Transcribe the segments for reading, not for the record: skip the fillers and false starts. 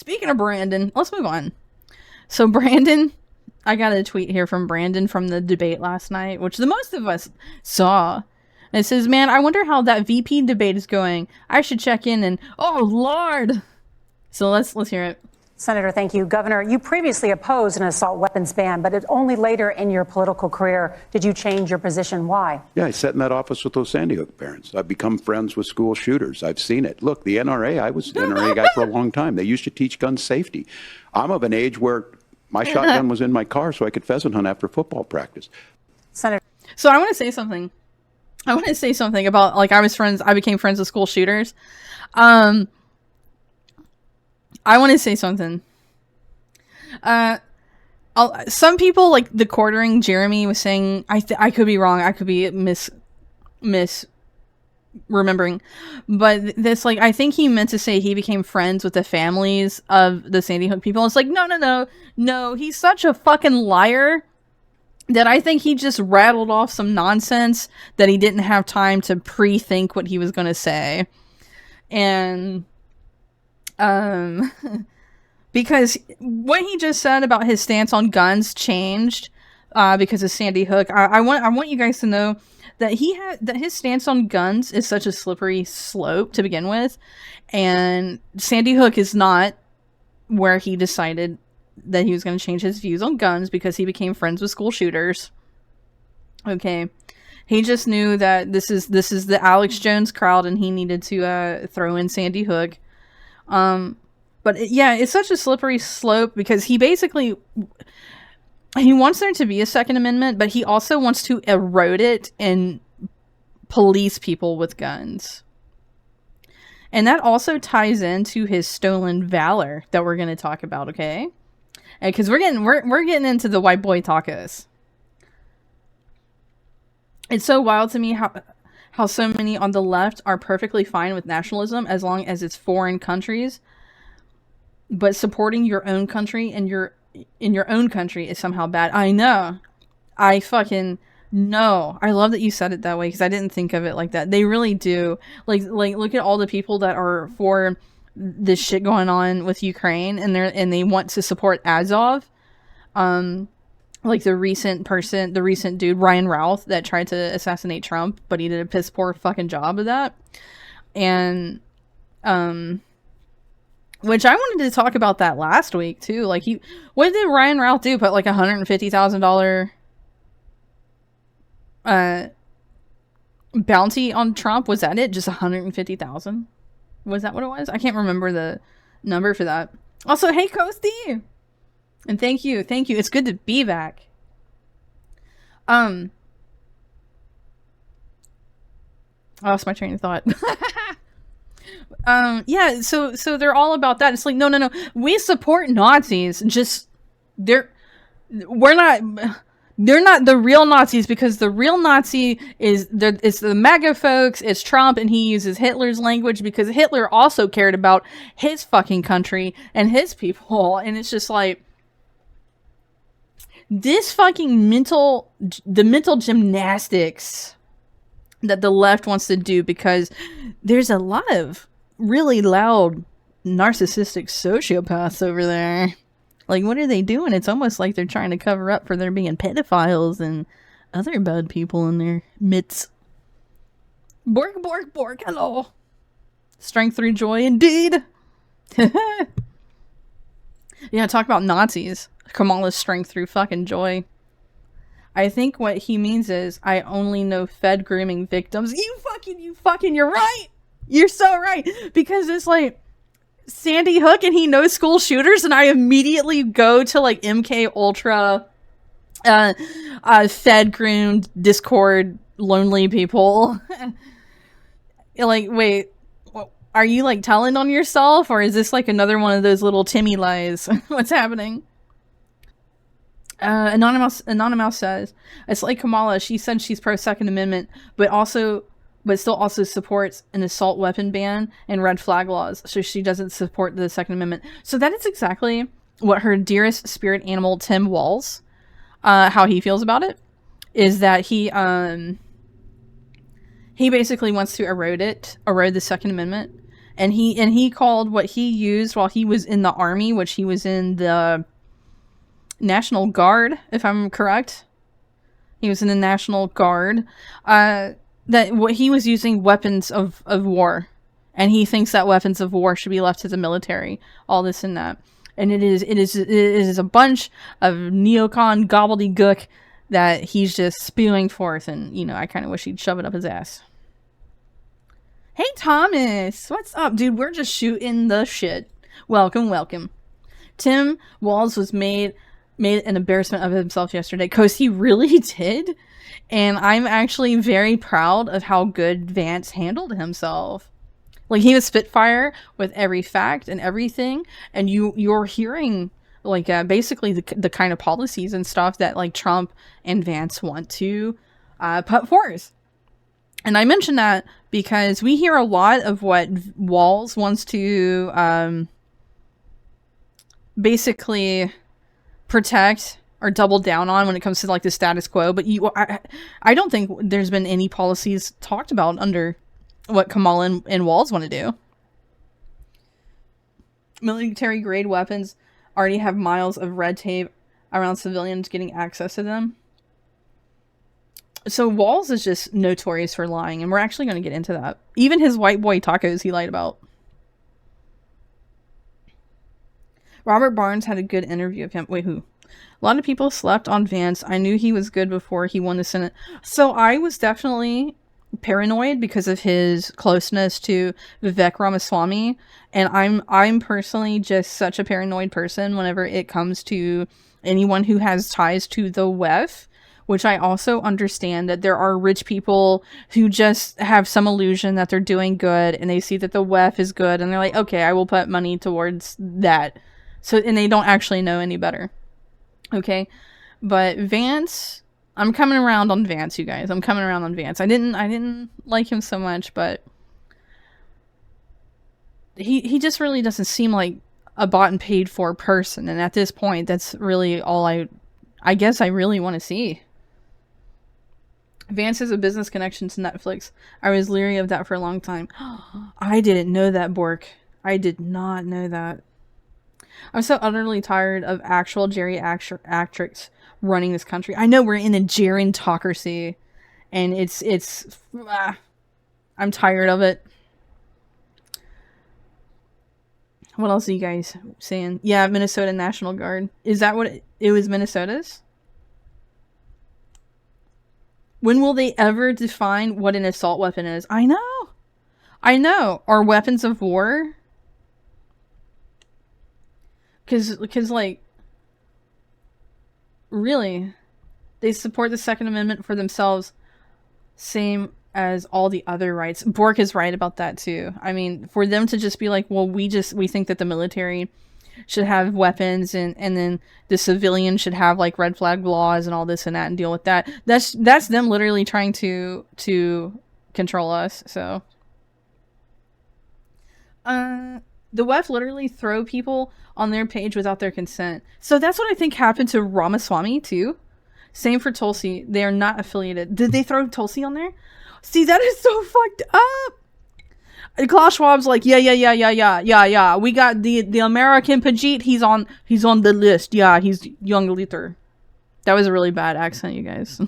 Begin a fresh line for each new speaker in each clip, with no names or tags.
Speaking of Brandon, let's move on. So Brandon, I got a tweet here from Brandon from the debate last night, which the most of us saw. And it says, man, I wonder how that VP debate is going. I should check in and, oh, Lord. So let's hear it.
Senator, thank you. Governor, you previously opposed an assault weapons ban, but it's only later in your political career did you change your position. Why?
Yeah, I sat in that office with those Sandy Hook parents. I've become friends with school shooters. I've seen it. Look, the NRA, I was an NRA guy for a long time. They used to teach gun safety. I'm of an age where my shotgun was in my car so I could pheasant hunt after football practice.
Senator.
So I want to say something. I want to say something about, like, I became friends with school shooters. I want to say something. Some people, like the quartering Jeremy was saying, I could be wrong. I could be remembering, but this, like, I think he meant to say he became friends with the families of the Sandy Hook people. It's like, no. He's such a fucking liar that I think he just rattled off some nonsense that he didn't have time to pre-think what he was going to say. And because what he just said about his stance on guns changed because of Sandy Hook. I want you guys to know that that his stance on guns is such a slippery slope to begin with, and Sandy Hook is not where he decided that he was going to change his views on guns because he became friends with school shooters. Okay. He just knew that this is the Alex Jones crowd and he needed to throw in Sandy Hook. But it's such a slippery slope because he basically, he wants there to be a Second Amendment, but he also wants to erode it and police people with guns. And that also ties into his stolen valor that we're going to talk about, okay? Because we're getting into the white boy tacos. It's so wild to me how so many on the left are perfectly fine with nationalism as long as it's foreign countries, but supporting your own country and in your own country is somehow bad. I know. I fucking know. I love that you said it that way because I didn't think of it like that. They really do. Like look at all the people that are for this shit going on with Ukraine and they want to support Azov. Like the recent dude, Ryan Routh, that tried to assassinate Trump, but he did a piss poor fucking job of that. And, which I wanted to talk about that last week too. Like what did Ryan Routh do? Put like $150,000 bounty on Trump? Was that it? Just 150,000? Was that what it was? I can't remember the number for that. Also, hey Coasty! And thank you. It's good to be back. I lost my train of thought. So they're all about that. It's like, no. We support Nazis. Just they're not the real Nazis because the real Nazi it's the MAGA folks, it's Trump, and he uses Hitler's language because Hitler also cared about his fucking country and his people, and it's just like this fucking mental gymnastics that the left wants to do because there's a lot of really loud narcissistic sociopaths over there. Like, what are they doing? It's almost like they're trying to cover up for there being pedophiles and other bad people in their midst. Bork, hello. Strength through joy, indeed. Yeah, talk about Nazis. Kamala's strength through fucking joy. I think what he means is, I only know Fed grooming victims. You fucking, you're right. You're so right. Because it's like, Sandy Hook and he knows school shooters and I immediately go to like MK Ultra, Fed groomed Discord lonely people. Like, wait, are you like telling on yourself or is this like another one of those little Timmy lies? What's happening? Anonymous says, it's like Kamala, she said she's pro Second Amendment, but still also supports an assault weapon ban and red flag laws, so she doesn't support the Second Amendment. So that is exactly what her dearest spirit animal, Tim Walz, how he feels about it, is that he basically wants to erode the Second Amendment, And he called what he used while he was in the army, which he was in the National Guard, if I'm correct. He was in the National Guard. That what he was using weapons of war. And he thinks that weapons of war should be left to the military. All this and that. And it is a bunch of neocon gobbledygook that he's just spewing forth. And, you know, I kind of wish he'd shove it up his ass. Hey, Thomas. What's up, dude? We're just shooting the shit. Welcome, welcome. Tim Walz was made an embarrassment of himself yesterday. Because he really did. And I'm actually very proud of how good Vance handled himself. Like, he was spitfire with every fact and everything, and you're hearing, like, basically the kind of policies and stuff that, like, Trump and Vance want to put forth. And I mention that because we hear a lot of what Walz wants to basically protect or double down on when it comes to, like, the status quo, but I don't think there's been any policies talked about under what Kamala and Walz want to do. Military grade weapons already have miles of red tape around civilians getting access to them. So Walz is just notorious for lying, and we're actually going to get into that. Even his white boy tacos he lied about. Robert Barnes had a good interview of him. Wait, who? A lot of people slept on Vance. I knew he was good before he won the Senate. So I was definitely paranoid because of his closeness to Vivek Ramaswamy, and I'm personally just such a paranoid person whenever it comes to anyone who has ties to the WEF, which I also understand that there are rich people who just have some illusion that they're doing good, and they see that the WEF is good, and they're like, okay, I will put money towards that. So, and they don't actually know any better. Okay, but Vance, I'm coming around on Vance, you guys. I'm coming around on Vance. I didn't like him so much, but he just really doesn't seem like a bought and paid for person. And at this point, that's really all I guess I really want to see. Vance has a business connection to Netflix. I was leery of that for a long time. I didn't know that, Bork. I did not know that. I'm so utterly tired of actual geriatrics running this country. I know we're in a gerontocracy, and I'm tired of it. What else are you guys saying? Yeah, Minnesota National Guard. Is that what it was? Minnesota's? When will they ever define what an assault weapon is? I know. Are weapons of war? Because like, really, they support the Second Amendment for themselves, same as all the other rights. Bork is right about that too. I mean, for them to just be like, well, we think that the military should have weapons, and then the civilian should have like red flag laws and all this and that, and deal with that. That's them literally trying to control us. So, the WEF literally throw people on their page without their consent. So that's what I think happened to Ramaswamy too. Same for Tulsi. They are not affiliated. Did they throw Tulsi on there? See, that is so fucked up. And Klaus Schwab's like, yeah. We got the American Pajit. He's on the list. Yeah, he's young Luther. That was a really bad accent, you guys.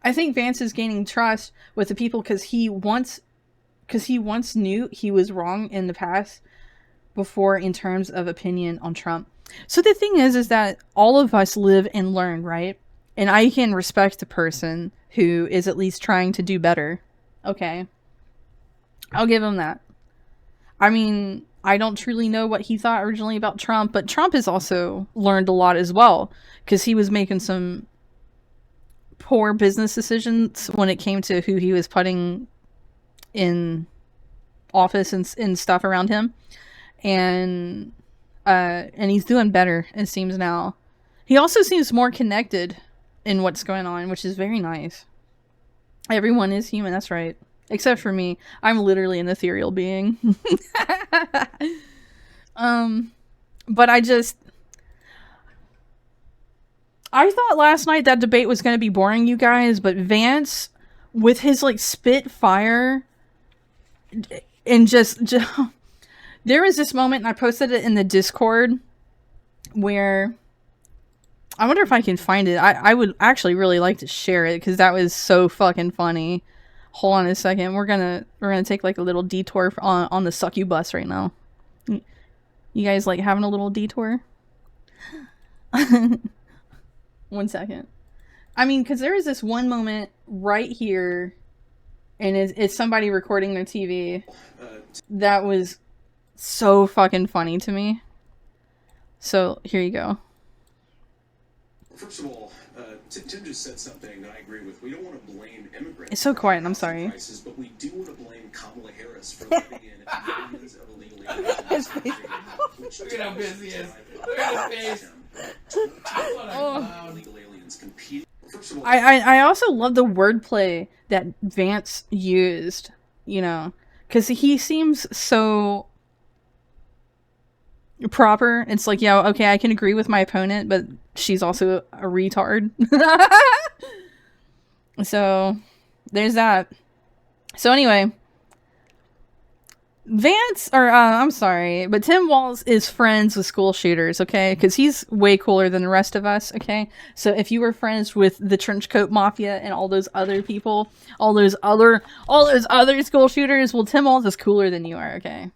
I think Vance is gaining trust with the people because he once knew he was wrong in the past before in terms of opinion on Trump. So the thing is that all of us live and learn, right? And I can respect the person who is at least trying to do better. Okay. I'll give him that. I mean, I don't truly know what he thought originally about Trump, but Trump has also learned a lot as well, because he was making some poor business decisions when it came to who he was putting in office and stuff around him. And he's doing better, it seems now. He also seems more connected in what's going on, which is very nice. Everyone is human, that's right. Except for me. I'm literally an ethereal being. But I thought last night that debate was going to be boring, you guys, but Vance, with his like spitfire and just there was this moment, and I posted it in the Discord, where I wonder if I can find it. I would actually really like to share it because that was so fucking funny. Hold on a second. We're gonna take like a little detour on the succubus right now. You guys like having a little detour? 1 second. I mean, because there is this one moment right here, and it's somebody recording their TV. That was so fucking funny to me. So here you go.
First of all, Tim just said something that I agree with. We don't want to blame immigrants.
It's so quiet. I'm sorry.
Prices, but we do want to blame Kamala Harris for letting in millions of illegal aliens. Look at how busy he is. Look at his face. Illegal aliens compete. First of all,
I also love the wordplay that Vance used. You know, because he seems so proper. It's like, yeah, okay, I can agree with my opponent, but she's also a retard. So there's that. So anyway, Vance, or I'm sorry, but Tim Walz is friends with school shooters, okay? Because he's way cooler than the rest of us, okay? So if you were friends with the Trenchcoat Mafia and all those other people, all those other school shooters, well, Tim Walz is cooler than you are, okay?